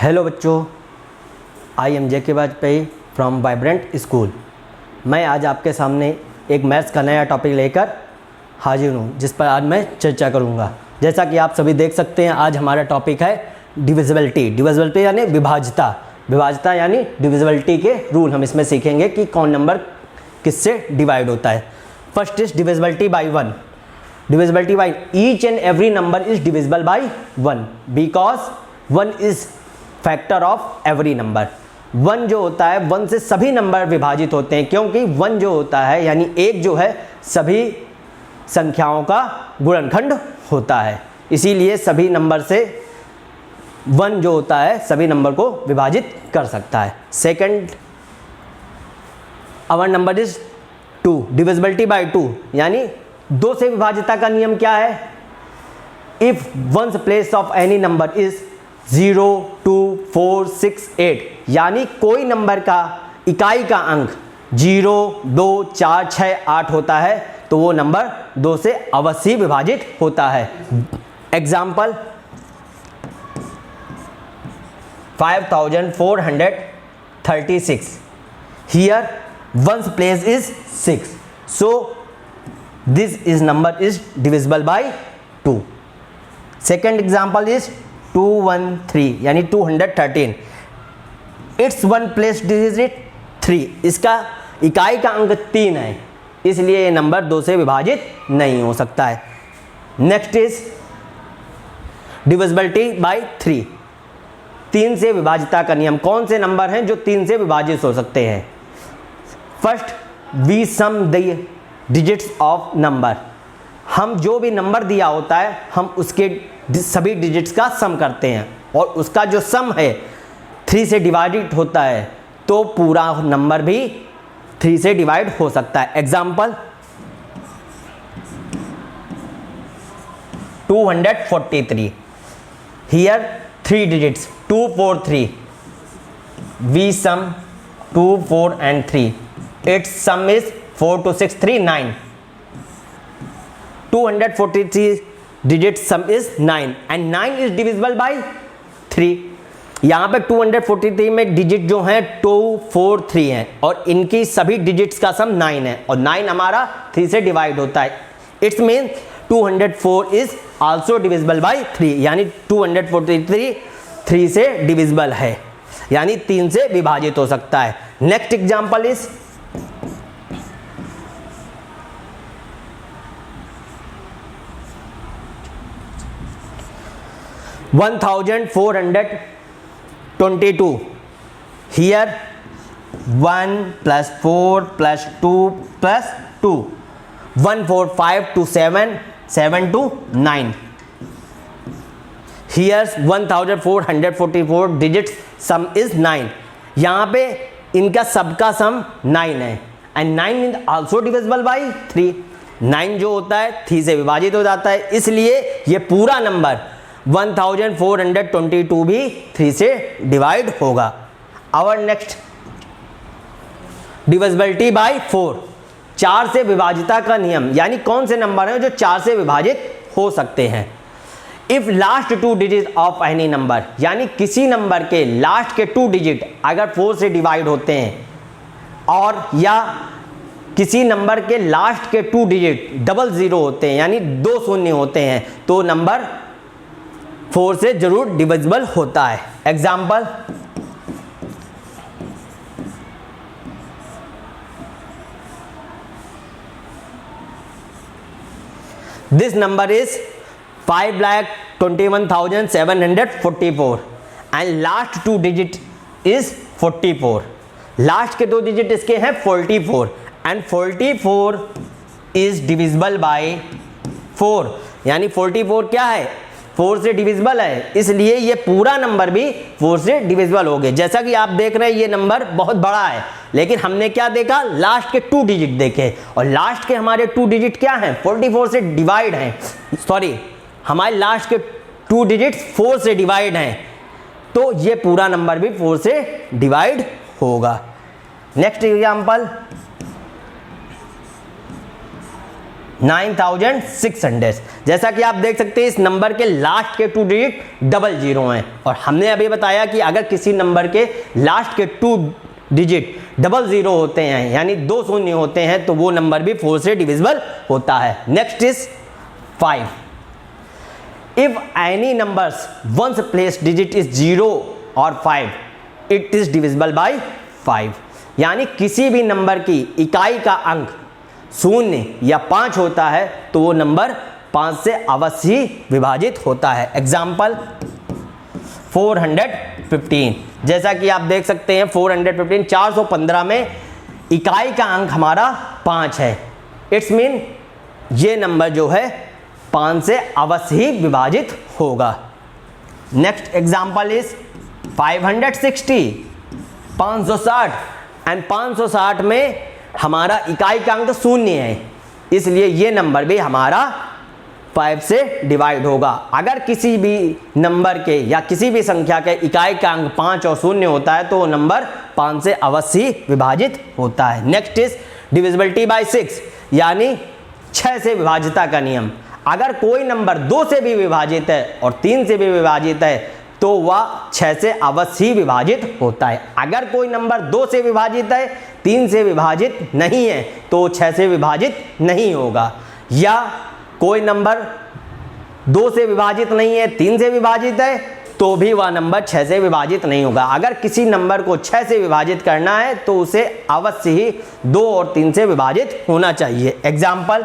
Hello बच्चों, I am JK Vajpayee from vibrant school. मैं आज आपके सामने एक मैथ्स का नया टॉपिक लेकर हाजिर हूँ, जिस पर आज मैं चर्चा करूँगा। जैसा कि आप सभी देख सकते हैं, आज हमारा टॉपिक है डिविजिबिलिटी। डिविजिबिलिटी यानी विभाज्यता। विभाज्यता यानी डिविजिबिलिटी के रूल हम इसमें सीखेंगे कि कौन नंबर किससे डिवाइड होता है। First is divisibility by one. Divisibility by each and every number is divisible by one because one is factor of every number. One जो होता है, वन से सभी नंबर विभाजित होते हैं, क्योंकि वन जो होता है यानी एक जो है सभी संख्याओं का गुणनखंड होता है, इसीलिए सभी नंबर से वन जो होता है सभी नंबर को विभाजित कर सकता है। Second, our number is two. Divisibility by two यानी दो से विभाज्यता का नियम क्या है? If ones place of any number is 0, 2, 4, 6, 8 यानी कोई नंबर का इकाई का अंक 0, 2, 4, 6, 8 होता है तो वो नंबर 2 से अवश्य विभाजित होता है। Example 5436। Here ones place is 6, so this is number is divisible bye 2। Second example is 213 यानी 213। इट्स वन प्लेस डिजिट 3, इसका इकाई का अंक 3 है, इसलिए ये नंबर 2 से विभाजित नहीं हो सकता है। Next is divisibility bye 3। 3 से विभाज्यता का नियम। कौन से नंबर हैं जो 3 से विभाजित हो सकते हैं? First, we sum the digits of number. हम जो भी नंबर दिया होता है हम उसके सभी डिजिट्स का सम करते हैं और उसका जो सम है 3 से डिवाइडेड होता है तो पूरा नंबर भी 3 से डिवाइड हो सकता है। Example 243। Here 3 digits 243। We sum 2, 4 and 3। Its sum is 4, 2, 6, 3, 9। 243 digit sum is 9 and 9 is divisible by 3। यहाँ पे 243 में डिजिट जो हैं 2, 4, 3 हैं और इनकी सभी डिजिट्स का सम 9 है और 9 हमारा 3 से डिवाइड होता है। It's mean 204 is also divisible by 3 यानी 243 3 से डिविजिबल है यानी 3 से विभाजित हो सकता है। Next example is 1422। Here 1 plus 4 plus 2 plus 2। 1, 4, 5 to 7, 7 to 9। Here 1444 digits sum is 9। यहाँ पे इनका सबका सम 9 है and 9 is also divisible by 3। 9 जो होता है 3 से विभाजित हो जाता है, इसलिए ये पूरा नंबर 1422 भी 3 से डिवाइड होगा। Our next divisibility bye 4। 4 से विभाज्यता का नियम यानी कौन से नंबर हैं जो 4 से विभाजित हो सकते हैं? If last 2 digit of any number यानी किसी नंबर के लास्ट के 2 डिजिट अगर 4 से डिवाइड होते हैं और या किसी नंबर के लास्ट के 2 डिजिट 00 होते हैं यानी 2 शून्य होते हैं तो नंबर 4 से जरूर डिविजिबल होता है। Example this number is 5,21,744 and last 2 digit is 44। Last के 2 डिजिट इसके हैं 44 एंड 44 इज डिविजिबल बाय 4 यानी 44 क्या है? 4 से डिविजिबल है, इसलिए ये पूरा नंबर भी 4 से डिविजिबल हो गए। जैसा कि आप देख रहे हैं ये नंबर बहुत बड़ा है, लेकिन हमने क्या देखा? लास्ट के 2 डिजिट देखे और लास्ट के हमारे 2 डिजिट क्या हैं? 44 से डिवाइड हैं। सॉरी, हमारे लास्ट के 2 डिजिट 4 से डिवाइड हैं तो ये पूरा नंबर भी 4 से डिवाइड होगा। Next example 9600। जैसा कि आप देख सकते हैं इस नंबर के लास्ट के 2 डिजिट 00 हैं, और हमने अभी बताया कि अगर किसी नंबर के लास्ट के 2 डिजिट 00 होते हैं यानी 2 शून्य होते हैं तो वो नंबर भी 4 से डिविजिबल होता है। Next is 5। If any numbers ones place digit is 0 और 5 इट इज डिविजिबल बाय 5। यानी किसी भी नंबर की इकाई का अंक 0 या 5 होता है तो वो नंबर 5 से अवश्य ही विभाजित होता है। एग्जाम्पल 415। जैसा कि आप देख सकते हैं 415 415 में इकाई का अंक हमारा 5 है। इट्स मीन ये नंबर जो है 5 से अवश्य ही विभाजित होगा। नेक्स्ट एग्जाम्पल इज 560 560 एंड 560 में हमारा इकाई का अंक 0 है, इसलिए ये नंबर भी हमारा 5 से डिवाइड होगा। अगर किसी भी नंबर के या किसी भी संख्या के इकाई का अंक 5 और 0 होता है तो वो नंबर 5 से अवश्य विभाजित होता है। नेक्स्ट इज डिविजिबिलिटी बाय 6 यानी 6 से विभाजिता का नियम। अगर कोई नंबर 2 से भी विभाजित है और 3 से भी विभाजित है तो वह 6 से अवश्य विभाजित होता है। अगर कोई नंबर 2 से विभाजित है 3 से विभाजित नहीं है तो 6 से विभाजित नहीं होगा, या कोई नंबर 2 से विभाजित नहीं है 3 से विभाजित है तो भी वह नंबर 6 से विभाजित नहीं होगा। अगर किसी नंबर को 6 से विभाजित करना है तो उसे अवश्य ही 2 और 3 से विभाजित होना चाहिए। एग्जाम्पल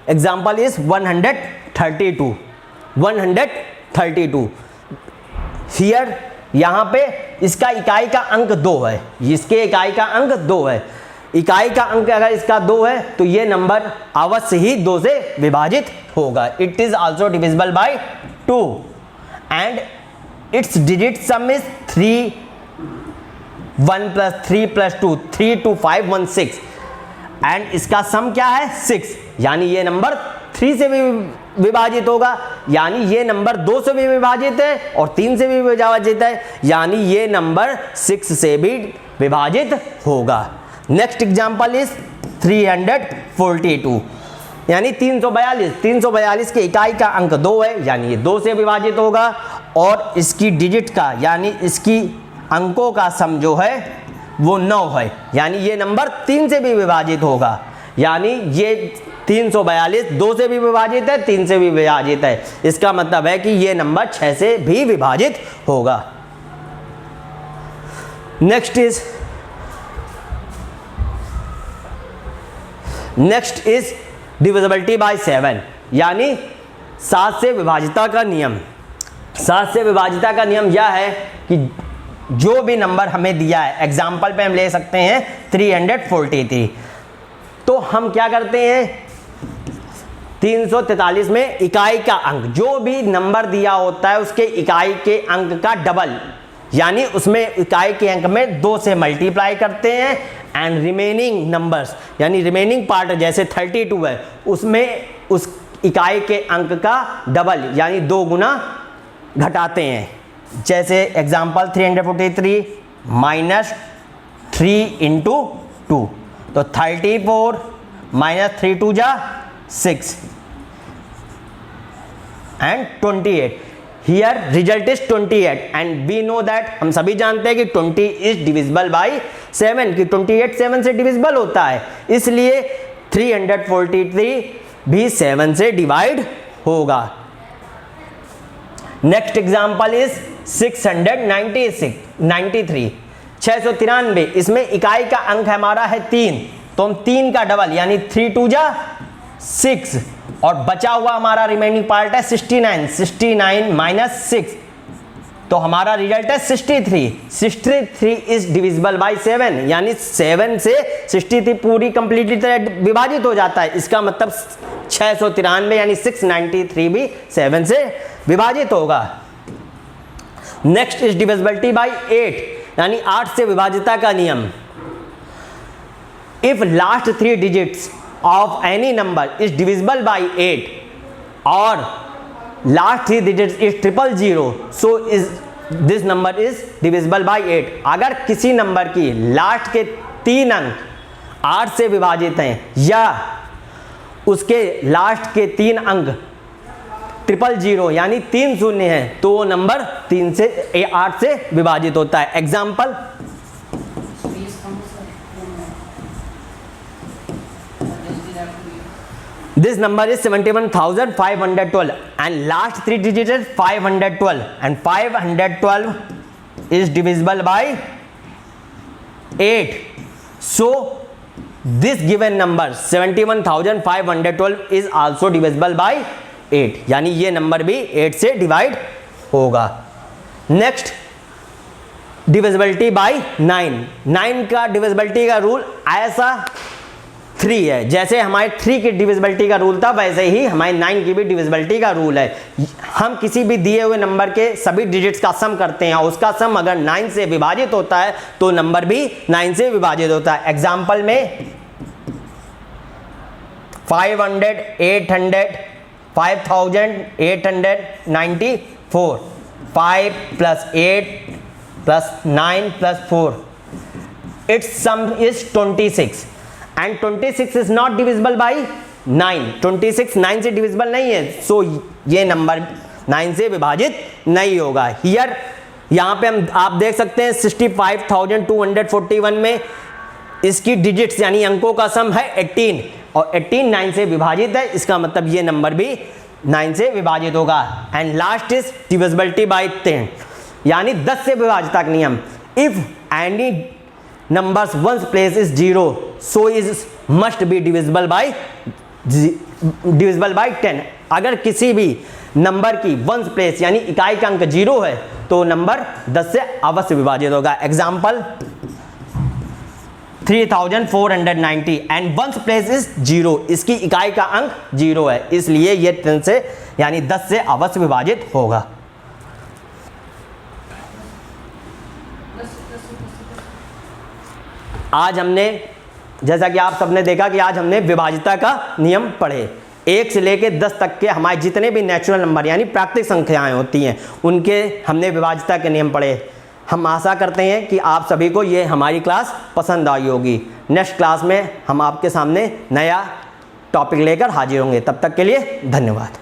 132 132। हियर यहाँ पे इसका इकाई का अंक 2 है, इसके इकाई का अंक 2 है। इकाई का अंक अगर इसका 2 है तो ये नंबर अवश्य ही 2 से विभाजित होगा। It is also divisible by 2 and it's digit sum is 3 1 + 3 + 2 3 2 5 1 6 and इसका सम क्या है 6, यानी ये नंबर 3 से भी विभाजित होगा, यानी ये नंबर 2 से भी विभाजित है और 3 से भी विभाजित है, यानी ये नंबर 6 से भी विभाजित होगा। नेक्स्ट एग्जांपल इज 342 यानी 342 की इकाई का अंक 2 है, यानी ये 2 से विभाजित होगा, और इसकी डिजिट का यानी इसकी अंकों का सम जो है वो 9 है, यानी ये नंबर 3 से भी विभाजित होगा, यानी ये 342 2 से भी विभाजित है 3 से भी विभाजित है। इसका मतलब है कि ये नंबर 6 से भी विभाजित होगा। नेक्स्ट इज डिविजिबिलिटी बाय 7 यानी 7 से विभाजिता का नियम। 7 से विभाजिता का नियम यह है कि जो भी नंबर हमें दिया है, एग्जाम्पल पे हम ले सकते हैं 343, तो हम क्या करते हैं 343 में इकाई का अंक, जो भी नंबर दिया होता है उसके इकाई के अंक का डबल, यानी उसमें इकाई के अंक में 2 से मल्टीप्लाई करते हैं, एंड रिमेनिंग नंबर्स यानी रिमेनिंग पार्ट जैसे 32 है उसमें उस इकाई के अंक का डबल यानी 2 गुना घटाते हैं। जैसे एग्जाम्पल 343 - 3 × 2 तो 34 - 3 2 जा 6 and 28। Here result is 28 and we know that, हम सभी जानते हैं कि 20 इज डिविजिबल बाय 7 कि 28 7 से डिविजिबल होता है, इसलिए 343 भी 7 से डिवाइड होगा। Next example is 693 693। इसमें इकाई का अंक हमारा है 3, तो हम 3 का डबल यानी 3 2 जा 6, और बचा हुआ हमारा रिमेनिंग पार्ट है 69 - 6 तो हमारा रिजल्ट है 63। 63 इज डिविजिबल बाय 7, यानी 7 से 63 पूरी कंप्लीटली तरह विभाजित हो जाता है। इसका मतलब 693 यानी 693 भी 7 से विभाजित होगा। नेक्स्ट इज डिविजिबिलिटी बाय 8, यानी 8 से विभाजिता का नियम। If last 3 digits of any number is divisible bye 8 और last 3 digits is 000, so is this number is divisible bye 8। अगर किसी नंबर की लास्ट के 3 अंक 8 से विभाजित हैं या उसके लास्ट के 3 अंक 000 यानी 3 शून्य हैं, तो वो नंबर 8 से विभाजित होता है। Example, this number is 71,512 and last 3 digits is 512 and 512 is divisible by 8. So this given number 71,512 is also divisible by 8, यानी ये नंबर भी 8 से डिवाइड होगा। Next divisibility bye 9। 9 का डिविजिबिलिटी का रूल ऐसा 3 है, जैसे हमारे 3 की डिविजिबिलिटी का रूल था वैसे ही हमारे 9 की भी डिविजिबिलिटी का रूल है। हम किसी भी दिए हुए नंबर के सभी डिजिट्स का सम करते हैं, उसका सम अगर 9 से विभाजित होता है तो नंबर भी 9 से विभाजित होता है। एग्जाम्पल में 500, 800, 5894, 5 + 8 + 9 + 4, its sum is 26 and 26 is not divisible by 9। 26 9 से डिविजिबल नहीं है, सो ये नंबर 9 से विभाजित नहीं होगा। हियर यहाँ पे आप देख सकते हैं 65,241 में इसकी डिजिट्स यानी अंकों का सम है 18 और 18 9 से विभाजित है, इसका मतलब ये नंबर भी 9 से विभाजित होगा। And last is divisibility bye 10, यानी 10 से विभाजिता का नियम। If any numbers ones place is 0, so is must be divisible by 10। अगर किसी भी नंबर की वंस प्लेस यानी इकाई का अंक 0 है तो नंबर 10 से अवश्य विभाजित होगा। Example 3490 and ones place is 0, इसकी इकाई का अंक 0 है, इसलिए ये 10 से यानी 10 से अवश्य विभाजित होगा। आज हमने, जैसा कि आप सबने देखा कि आज हमने विभाजिता का नियम पढ़े। 1 से लेकर 10 तक के हमारे जितने भी नेचुरल नंबर यानी प्राकृतिक संख्याएं होती हैं उनके हमने विभाजिता के नियम पढ़े। हम आशा करते हैं कि आप सभी को ये हमारी क्लास पसंद आई होगी। नेक्स्ट क्लास में हम आपके सामने नया टॉपिक लेकर हाजिर होंगे। तब तक के लिए धन्यवाद।